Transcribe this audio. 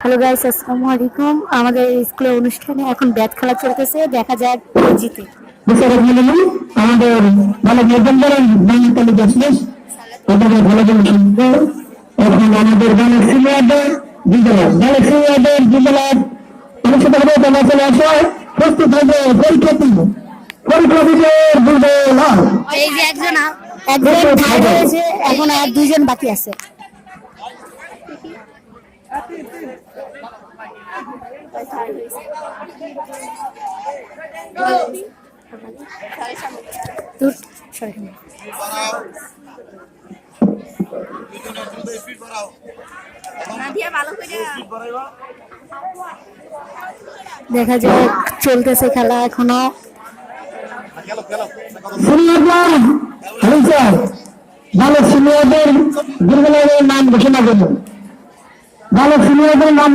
Hello guys, আসসালামু আলাইকুম। আমাদের স্কুলের অনুষ্ঠানে এখন ব্যাট খেলা চলতেছে, দেখা যাক কে জিতে। আমাদের ভালো মেজেন্দারের বাংলা দেখছিস ওদের ভালো সুন্দর এখন আমাদের গানের সিনিয়রদের জিজেলার অনুষ্ঠিত হবে তোমরা চলে আসো প্রস্তুত হবে পরীক্ষা দিতে বুঝবে না এই যে একজন থার্ড হয়েছে, এখন আর দুইজন বাকি আছে। দেখা যাক, চলতেছে খেলা এখনো। ভালো সিনিয়রদের দুর্বলের নাম ঘোষণা করুন। ভালো সিনিয়রদের নাম